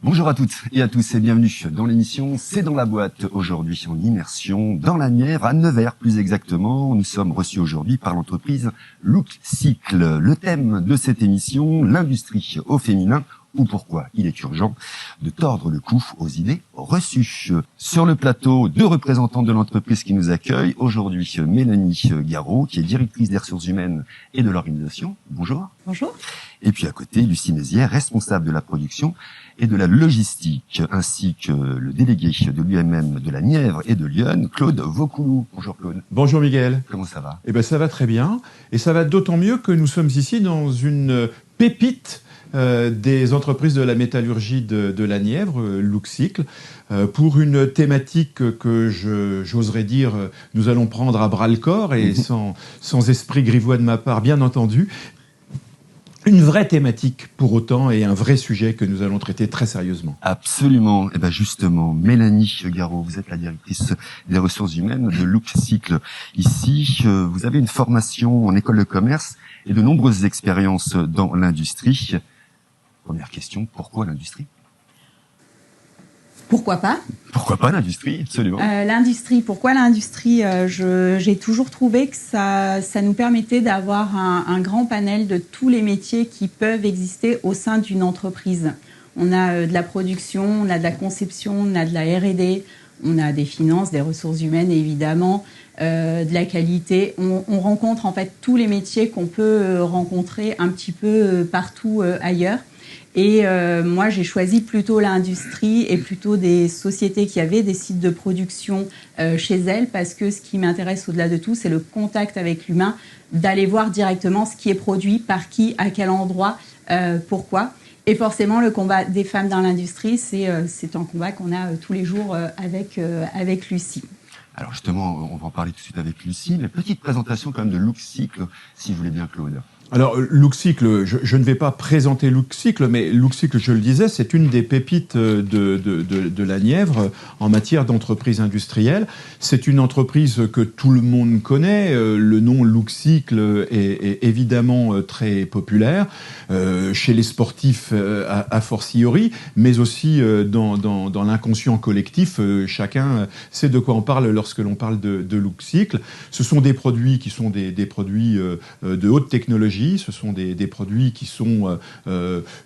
Bonjour à toutes et à tous et bienvenue dans l'émission C'est dans la boîte. Aujourd'hui en immersion dans la Nièvre, à Nevers plus exactement. Nous sommes reçus aujourd'hui par l'entreprise Lookcycle. Le thème de cette émission, l'industrie au féminin, ou pourquoi il est urgent de tordre le cou aux idées reçues. Sur le plateau, deux représentants de l'entreprise qui nous accueillent. Aujourd'hui, Mélanie Garot, qui est directrice des ressources humaines et de l'organisation. Bonjour. Bonjour. Et puis à côté, Lucie Mézières, responsable de la production et de la logistique, ainsi que le délégué de l'UMM de la Nièvre et de Lyon, Claude Vaucoulou. Bonjour Claude. Bonjour Miguel. Comment ça va ? Eh ben ça va très bien. Et ça va d'autant mieux que nous sommes ici dans une pépite des entreprises de la métallurgie de la Nièvre, Lookcycle, pour une thématique que j'oserais dire, nous allons prendre à bras-le-corps et sans esprit grivois de ma part, bien entendu. Une vraie thématique pour autant et un vrai sujet que nous allons traiter très sérieusement. Absolument. Et ben justement, Mélanie Garot, vous êtes la directrice des ressources humaines de Lookcycle. Ici, vous avez une formation en école de commerce et de nombreuses expériences dans l'industrie. Première question, pourquoi l'industrie ? Pourquoi pas ? Pourquoi pas l'industrie, absolument. L'industrie, pourquoi l'industrie ? J'ai toujours trouvé que ça nous permettait d'avoir un grand panel de tous les métiers qui peuvent exister au sein d'une entreprise. On a de la production, on a de la conception, on a de la R&D, on a des finances, des ressources humaines évidemment, de la qualité. On rencontre en fait tous les métiers qu'on peut rencontrer un petit peu partout ailleurs. Et moi, j'ai choisi plutôt l'industrie et plutôt des sociétés qui avaient des sites de production chez elles, parce que ce qui m'intéresse au-delà de tout, c'est le contact avec l'humain, d'aller voir directement ce qui est produit, par qui, à quel endroit, pourquoi. Et forcément, le combat des femmes dans l'industrie, c'est un combat qu'on a tous les jours avec Lucie. Alors justement, on va en parler tout de suite avec Lucie, mais petite présentation quand même de Lookcycle, si vous voulez bien Claude. Alors, Lookcycle, je ne vais pas présenter Lookcycle, mais Lookcycle, je le disais, c'est une des pépites de la Nièvre en matière d'entreprise industrielle. C'est une entreprise que tout le monde connaît. Le nom Lookcycle est évidemment très populaire chez les sportifs a fortiori, mais aussi dans l'inconscient collectif. Chacun sait de quoi on parle lorsque l'on parle de Lookcycle. Ce sont des produits qui sont des produits de haute technologie. Ce sont des produits qui sont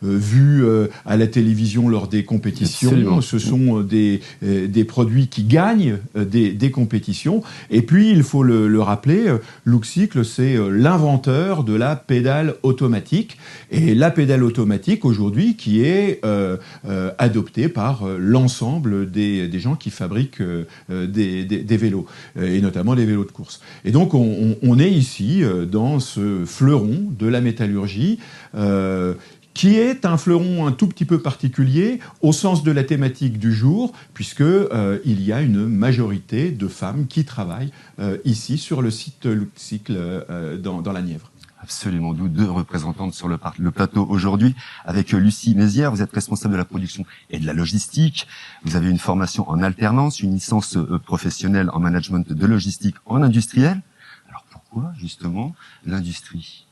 vus à la télévision lors des compétitions. Absolument. Ce sont des produits qui gagnent des compétitions. Et puis, il faut le rappeler, Lookcycle, c'est l'inventeur de la pédale automatique. Et la pédale automatique, aujourd'hui, qui est adoptée par l'ensemble des gens qui fabriquent des vélos, et notamment les vélos de course. Et donc, on est ici dans ce fleuron de la métallurgie, qui est un fleuron un tout petit peu particulier au sens de la thématique du jour, puisque il y a une majorité de femmes qui travaillent ici sur le site Lookcycle dans la Nièvre. Absolument, d'où deux représentantes sur le plateau aujourd'hui, avec Lucie Mézières. Vous êtes responsable de la production et de la logistique. Vous avez une formation en alternance, une licence professionnelle en management de logistique en industriel. Alors pourquoi justement l'industrie ?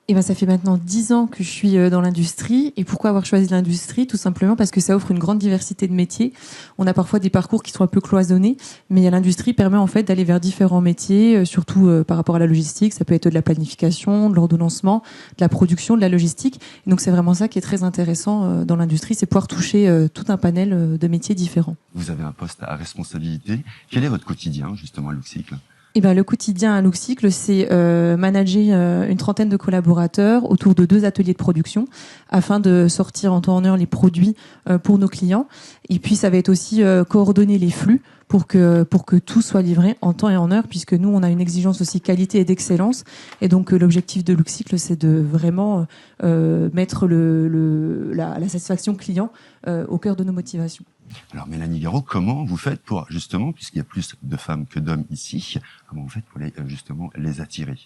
Eh ben, ça fait maintenant 10 ans que je suis dans l'industrie. Et pourquoi avoir choisi l'industrie ? Tout simplement parce que ça offre une grande diversité de métiers. On a parfois des parcours qui sont un peu cloisonnés, mais l'industrie permet en fait d'aller vers différents métiers, surtout par rapport à la logistique. Ça peut être de la planification, de l'ordonnancement, de la production, de la logistique. Et donc c'est vraiment ça qui est très intéressant dans l'industrie, c'est pouvoir toucher tout un panel de métiers différents. Vous avez un poste à responsabilité. Quel est votre quotidien justement à Lookcycle ? Eh ben, le quotidien à Lookcycle, c'est manager une trentaine de collaborateurs autour de 2 ateliers de production afin de sortir en temps en heure les produits pour nos clients. Et puis, ça va être aussi coordonner les flux pour que tout soit livré en temps et en heure, puisque nous, on a une exigence aussi qualité et d'excellence. Et donc, l'objectif de Lookcycle, c'est de vraiment mettre la satisfaction client au cœur de nos motivations. Alors Mélanie Garot, comment vous faites pour justement, puisqu'il y a plus de femmes que d'hommes ici, comment vous faites pour justement les attirer ?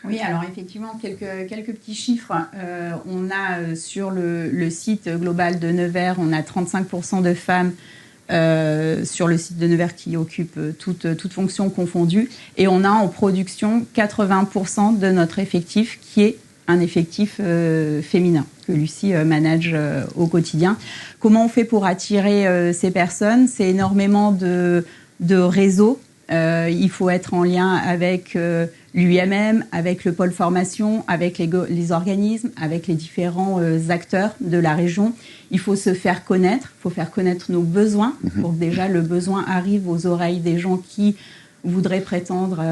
Oui, alors effectivement, quelques petits chiffres. On a sur le site global de Nevers, on a 35% de femmes sur le site de Nevers qui occupent toutes fonctions confondues. Et on a en production 80% de notre effectif qui est un effectif féminin. que Lucie manage au quotidien. Comment on fait pour attirer ces personnes? C'est énormément de réseaux. Il faut être en lien avec l'UIMM, avec le pôle formation, avec les organismes, avec les différents acteurs de la région. Il faut se faire connaître, il faut faire connaître nos besoins pour que déjà le besoin arrive aux oreilles des gens qui voudraient prétendre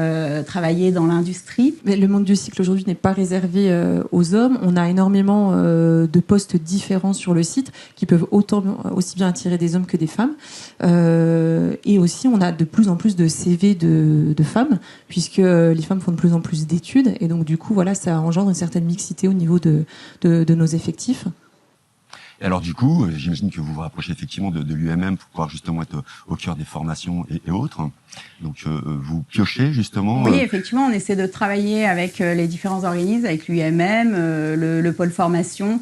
travailler dans l'industrie. Mais le monde du cycle aujourd'hui n'est pas réservé aux hommes. On a énormément de postes différents sur le site qui peuvent aussi bien attirer des hommes que des femmes. Et aussi, on a de plus en plus de CV de femmes, puisque les femmes font de plus en plus d'études. Et donc, du coup, voilà, ça engendre une certaine mixité au niveau de nos effectifs. Et alors du coup, j'imagine que vous vous rapprochez effectivement de l'UMM pour pouvoir justement être au cœur des formations et autres. Donc vous piochez justement. Oui, effectivement, on essaie de travailler avec les différents organismes, avec l'UMM, le pôle formation,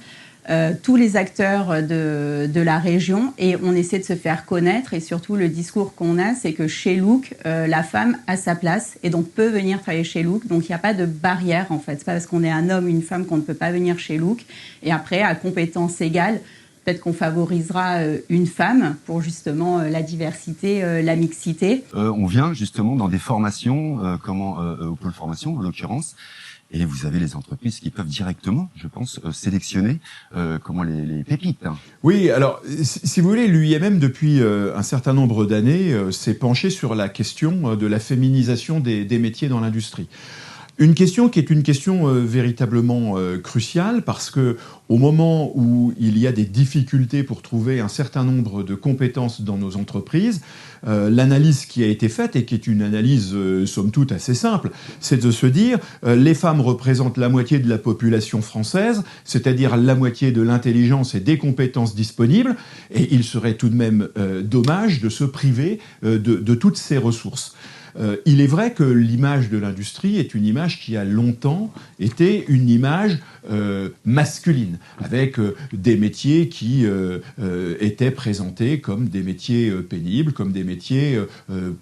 tous les acteurs de la région, et on essaie de se faire connaître. Et surtout, le discours qu'on a, c'est que chez Look, la femme a sa place et donc peut venir travailler chez Look. Donc il n'y a pas de barrière en fait. C'est pas parce qu'on est un homme ou une femme qu'on ne peut pas venir chez Look. Et après, à compétences égales, peut-être qu'on favorisera une femme pour justement la diversité, la mixité. On vient justement dans des formations, au pôle formation en l'occurrence. Et vous avez les entreprises qui peuvent directement, je pense, sélectionner les pépites. Oui, alors, si vous voulez, l'UIMM, depuis un certain nombre d'années, s'est penché sur la question de la féminisation des métiers dans l'industrie. Une question qui est une question véritablement cruciale, parce que au moment où il y a des difficultés pour trouver un certain nombre de compétences dans nos entreprises, l'analyse qui a été faite, et qui est une analyse somme toute assez simple, c'est de se dire les femmes représentent la moitié de la population française, c'est-à-dire la moitié de l'intelligence et des compétences disponibles, et il serait tout de même dommage de se priver de toutes ces ressources. Il est vrai que l'image de l'industrie est une image qui a longtemps été une image masculine, avec des métiers qui étaient présentés comme des métiers pénibles, comme des métiers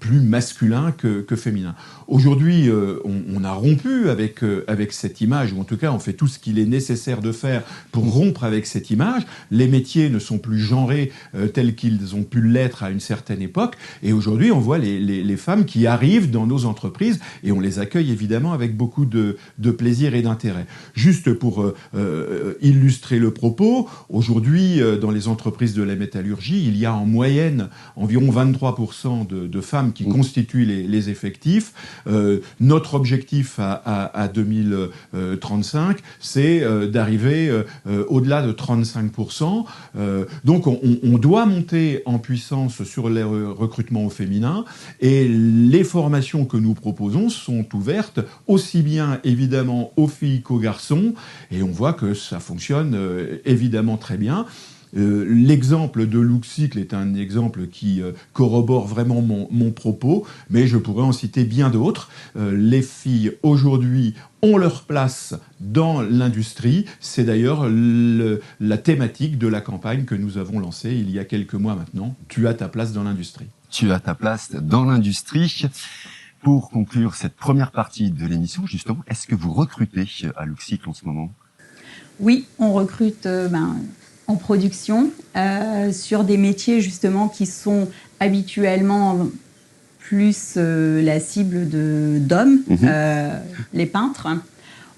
plus masculins que féminins. Aujourd'hui, on a rompu avec cette image, ou en tout cas on fait tout ce qu'il est nécessaire de faire pour rompre avec cette image. Les métiers ne sont plus genrés tels qu'ils ont pu l'être à une certaine époque, et aujourd'hui on voit les femmes qui arrivent dans nos entreprises, et on les accueille évidemment avec beaucoup de plaisir et d'intérêt. Juste pour illustrer le propos, aujourd'hui dans les entreprises de la métallurgie, il y a en moyenne environ 23% de femmes qui constituent les effectifs. Notre objectif à 2035, c'est d'arriver au-delà de 35%. Donc on doit monter en puissance sur les recrutements au féminin, et les formations que nous proposons sont ouvertes aussi bien évidemment aux filles qu'aux garçons, et on voit que ça fonctionne évidemment très bien. L'exemple de LookCycle est un exemple qui corrobore vraiment mon propos, mais je pourrais en citer bien d'autres. Les filles aujourd'hui ont leur place dans l'industrie. C'est d'ailleurs la thématique de la campagne que nous avons lancée il y a quelques mois maintenant. Tu as ta place dans l'industrie. Tu as ta place dans l'industrie. Pour conclure cette première partie de l'émission, justement, est-ce que vous recrutez à LookCycle en ce moment? Oui, on recrute en production sur des métiers justement qui sont habituellement plus la cible d'hommes, les peintres.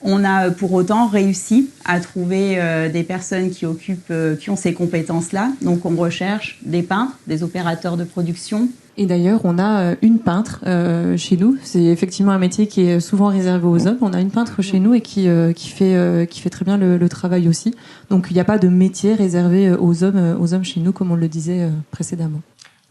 On a pour autant réussi à trouver des personnes qui ont ces compétences-là. Donc on recherche des peintres, des opérateurs de production. Et d'ailleurs, on a une peintre chez nous. C'est effectivement un métier qui est souvent réservé aux hommes. On a une peintre chez nous et qui fait très bien le travail aussi. Donc il n'y a pas de métier réservé aux hommes chez nous, comme on le disait précédemment.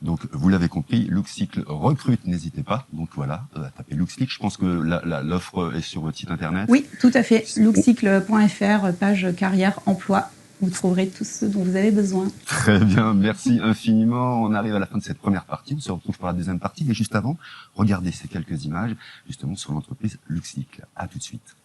Donc, vous l'avez compris, LookCycle recrute, n'hésitez pas. Donc voilà, tapez LookCycle. Je pense que l'offre est sur votre site internet. Oui, tout à fait. lookcycle.fr, page carrière emploi. Vous trouverez tout ce dont vous avez besoin. Très bien, merci infiniment. On arrive à la fin de cette première partie. On se retrouve pour la deuxième partie. Mais juste avant, regardez ces quelques images, justement, sur l'entreprise LookCycle. À tout de suite.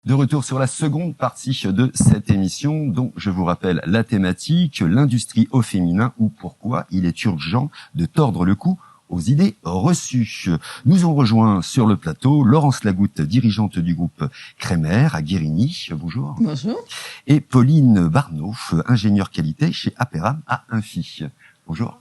De retour sur la seconde partie de cette émission, dont je vous rappelle la thématique, l'industrie au féminin ou pourquoi il est urgent de tordre le cou aux idées reçues. Nous ont rejoint sur le plateau Laurence Lagoutte, dirigeante du groupe Crémer à Guérigny. Bonjour. Bonjour. Et Pauline Barneau, ingénieure qualité chez Aperam à Infi. Bonjour.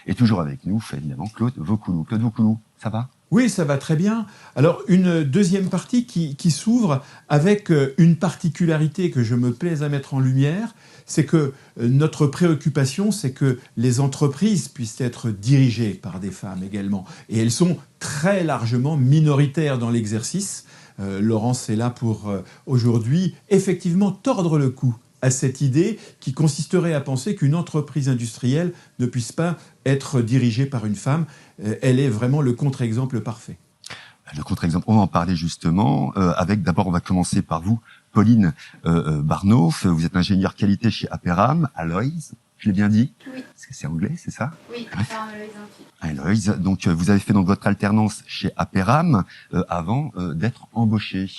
Et toujours avec nous, évidemment, Claude Vaucoulou. Claude Vaucoulou, ça va ? Oui, ça va très bien. Alors, une deuxième partie qui s'ouvre avec une particularité que je me plais à mettre en lumière, c'est que notre préoccupation, c'est que les entreprises puissent être dirigées par des femmes également. Et elles sont très largement minoritaires dans l'exercice. Laurence est là pour aujourd'hui effectivement tordre le cou à cette idée qui consisterait à penser qu'une entreprise industrielle ne puisse pas être dirigée par une femme. Elle est vraiment le contre-exemple parfait. Le contre-exemple, on va en parler justement. D'abord, on va commencer par vous, Pauline Barneau. Vous êtes ingénieure qualité chez Aperam, Alloys. Je l'ai bien dit ? Oui. Parce que c'est anglais, c'est ça ? Oui, Aperam Alloys Infi. Alloys. Donc, vous avez fait donc votre alternance chez Aperam avant d'être embauché.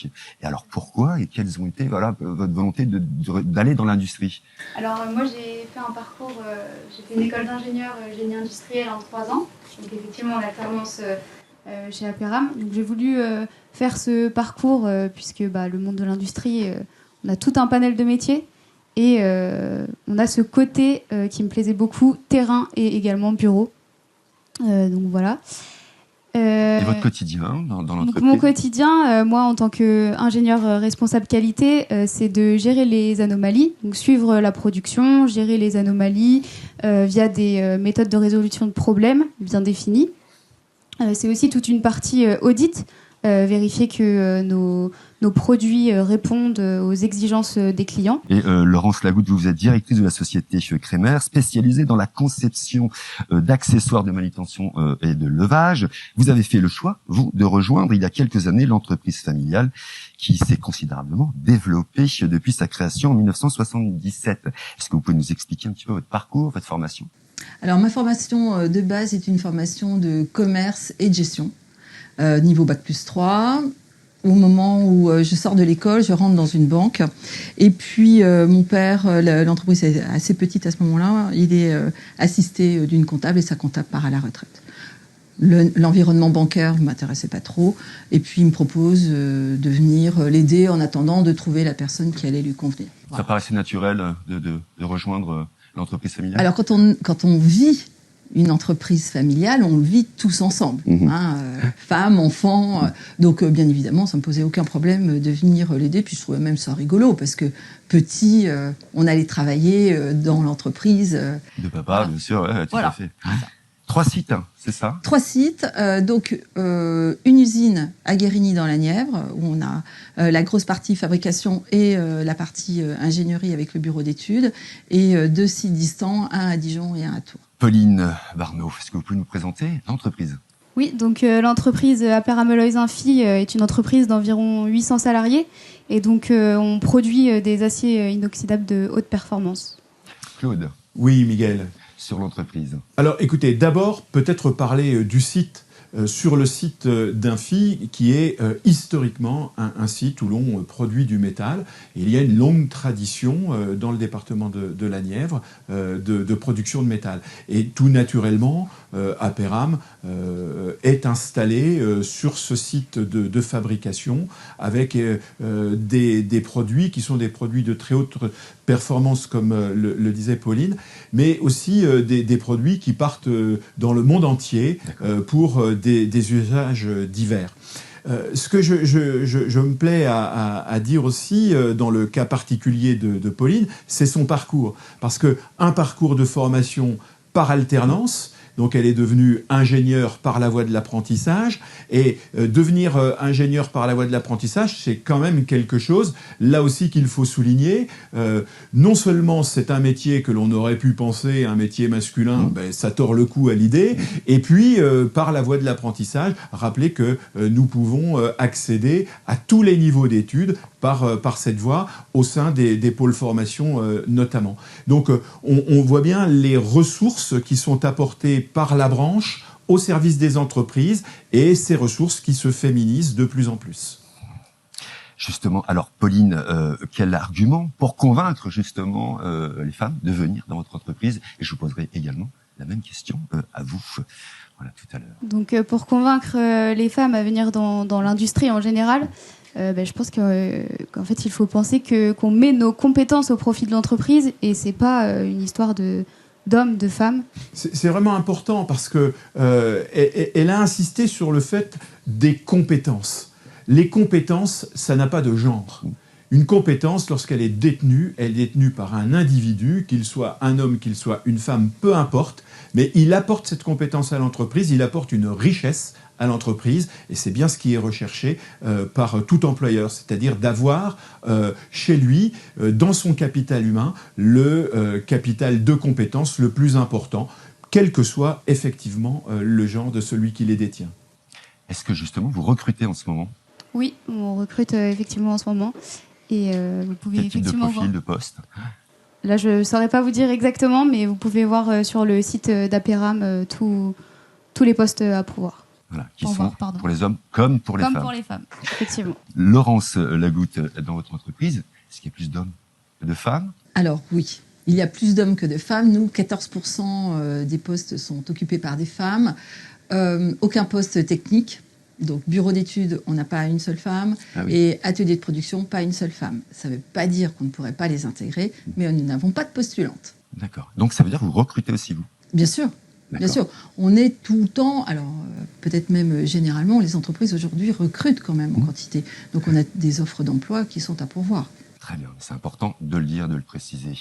Et alors, pourquoi et quelles ont été votre volonté d'aller dans l'industrie ? Alors, moi, j'ai fait un parcours, j'ai fait une école d'ingénieur génie industriel en 3 ans. Donc, effectivement, l'alternance chez Aperam. Donc, j'ai voulu faire ce parcours puisque le monde de l'industrie, on a tout un panel de métiers. Et on a ce côté qui me plaisait beaucoup, terrain et également bureau. Donc voilà. Et votre quotidien dans l'entreprise ? Donc mon quotidien, moi en tant qu'ingénieur responsable qualité, c'est de gérer les anomalies, donc suivre la production, gérer les anomalies via des méthodes de résolution de problèmes bien définies. C'est aussi toute une partie audit, vérifier que nos produits répondent aux exigences des clients. Et Laurence Lagoutte, vous êtes directrice de la société Crémer, spécialisée dans la conception d'accessoires de manutention et de levage. Vous avez fait le choix, vous, de rejoindre il y a quelques années l'entreprise familiale qui s'est considérablement développée depuis sa création en 1977. Est-ce que vous pouvez nous expliquer un petit peu votre parcours, votre formation ? Alors, ma formation de base est une formation de commerce et de gestion, niveau Bac+3. Au moment où je sors de l'école, je rentre dans une banque. Et puis, mon père, l'entreprise est assez petite à ce moment-là, il est assisté d'une comptable et sa comptable part à la retraite. L'environnement bancaire ne m'intéressait pas trop. Et puis, il me propose de venir l'aider en attendant de trouver la personne qui allait lui convenir. Voilà. Ça paraissait naturel de rejoindre l'entreprise familiale ? Alors, quand on vit une entreprise familiale, on le vit tous ensemble, femmes, enfants. Donc, bien évidemment, ça me posait aucun problème de venir l'aider. Puis je trouvais même ça rigolo parce que petit, on allait travailler dans l'entreprise. De papa, bien sûr, tout à fait. 3 sites, c'est ça ? 3 sites, donc une usine à Guérigny dans la Nièvre, où on a la grosse partie fabrication et la partie ingénierie avec le bureau d'études, et 2 sites distants, un à Dijon et un à Tours. Pauline Barneau, est-ce que vous pouvez nous présenter l'entreprise ? Oui, donc l'entreprise Aperam Alloys Infi est une entreprise d'environ 800 salariés. Et donc, on produit des aciers inoxydables de haute performance. Claude ? Oui, Miguel. Sur l'entreprise. Alors écoutez, d'abord peut-être parler du site. Sur le site d'Infi, qui est historiquement un site où l'on produit du métal. Et il y a une longue tradition dans le département de la Nièvre de production de métal. Et tout naturellement, Aperam est installé sur ce site de fabrication avec des produits qui sont des produits de très haute performance, comme le disait Pauline, mais aussi des produits qui partent dans le monde entier pour des usages divers. Ce que je me plais à dire aussi, dans le cas particulier de Pauline, c'est son parcours. Parce qu'un parcours de formation par alternance, donc elle est devenue ingénieure par la voie de l'apprentissage, et devenir ingénieure par la voie de l'apprentissage, c'est quand même quelque chose, là aussi, qu'il faut souligner. Non seulement c'est un métier que l'on aurait pu penser, un métier masculin, ça tord le cou à l'idée, et puis par la voie de l'apprentissage, rappelez que nous pouvons accéder à tous les niveaux d'études par cette voie, au sein des pôles formation notamment. Donc on voit bien les ressources qui sont apportées par la branche au service des entreprises, et ces ressources qui se féminisent de plus en plus. Justement, alors Pauline, quel argument pour convaincre justement les femmes de venir dans votre entreprise? Et je vous poserai également la même question à vous. Voilà, tout à l'heure. Donc, pour convaincre les femmes à venir dans l'industrie en général, je pense qu'en fait, il faut penser qu'on met nos compétences au profit de l'entreprise et c'est pas une histoire d'hommes, de femmes. C'est vraiment important parce que elle a insisté sur le fait des compétences. Les compétences, ça n'a pas de genre. Une compétence, lorsqu'elle est détenue par un individu, qu'il soit un homme, qu'il soit une femme, peu importe, mais il apporte cette compétence à l'entreprise, il apporte une richesse à l'entreprise, et c'est bien ce qui est recherché par tout employeur, c'est-à-dire d'avoir chez lui, dans son capital humain, le capital de compétences le plus important, quel que soit effectivement le genre de celui qui les détient. Est-ce que justement vous recrutez en ce moment? Oui, on recrute effectivement en ce moment. Et vous pouvez Quel type de effectivement profil, voir. de poste? Là, je ne saurais pas vous dire exactement, mais vous pouvez voir sur le site d'Aperam tous les postes à pourvoir. Voilà, qui Au sont revoir, pardon. pour les hommes comme pour les Comme femmes. pour les femmes, effectivement. Laurence Lagoutte, dans votre entreprise, est-ce qu'il y a plus d'hommes que de femmes? Alors oui, il y a plus d'hommes que de femmes. Nous, 14% des postes sont occupés par des femmes. Aucun poste technique. Donc, bureau d'études, on n'a pas une seule femme. Ah oui. Et atelier de production, pas une seule femme. Ça ne veut pas dire qu'on ne pourrait pas les intégrer, mais nous n'avons pas de postulantes. D'accord. Donc ça veut dire que vous recrutez aussi, vous? Bien sûr. Bien sûr, on est tout le temps, alors peut-être même généralement, les entreprises aujourd'hui recrutent quand même en quantité. Donc on a des offres d'emploi qui sont à pourvoir. Très bien, c'est important de le dire, de le préciser.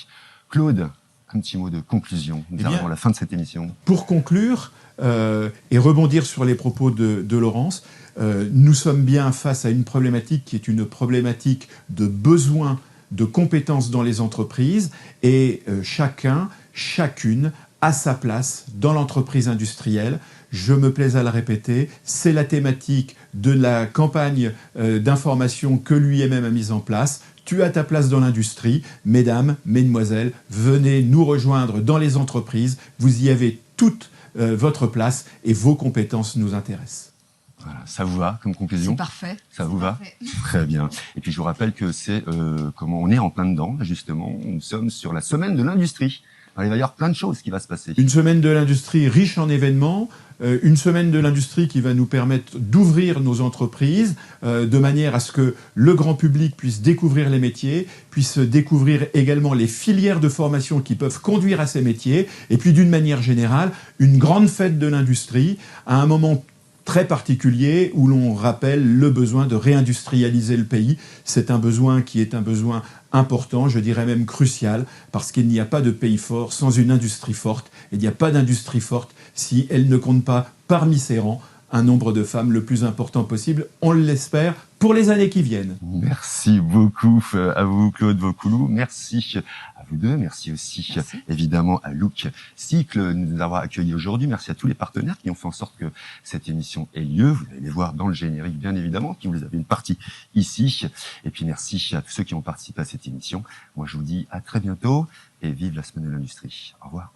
Claude, un petit mot de conclusion. Nous arrivons à la fin de cette émission. Pour conclure et rebondir sur les propos de Laurence, nous sommes bien face à une problématique qui est une problématique de besoin de compétences dans les entreprises et chacun, chacune à sa place dans l'entreprise industrielle. Je me plais à le répéter, c'est la thématique de la campagne d'information que l'UIMM a mise en place. Tu as ta place dans l'industrie. Mesdames, mesdemoiselles, venez nous rejoindre dans les entreprises. Vous y avez toute votre place et vos compétences nous intéressent. Voilà, ça vous va comme conclusion? C'est parfait. Ça vous va? Très bien. Et puis je vous rappelle que c'est comment on est en plein dedans, justement. Nous sommes sur la semaine de l'industrie. Alors, il va y avoir plein de choses qui va se passer. Une semaine de l'industrie riche en événements, une semaine de l'industrie qui va nous permettre d'ouvrir nos entreprises de manière à ce que le grand public puisse découvrir les métiers, puisse découvrir également les filières de formation qui peuvent conduire à ces métiers, et puis d'une manière générale, une grande fête de l'industrie à un moment très particulier où l'on rappelle le besoin de réindustrialiser le pays. C'est un besoin qui est un besoin important, je dirais même crucial, parce qu'il n'y a pas de pays fort sans une industrie forte. Et il n'y a pas d'industrie forte si elle ne compte pas parmi ses rangs un nombre de femmes le plus important possible. On l'espère pour les années qui viennent. Merci beaucoup à vous, Claude Vaucoulou. Merci à vous deux. Merci aussi, évidemment, à Look Cycle de nous avoir accueillis aujourd'hui. Merci à tous les partenaires qui ont fait en sorte que cette émission ait lieu. Vous allez les voir dans le générique, bien évidemment, qui vous avez une partie ici. Et puis, merci à tous ceux qui ont participé à cette émission. Moi, je vous dis à très bientôt et vive la semaine de l'industrie. Au revoir.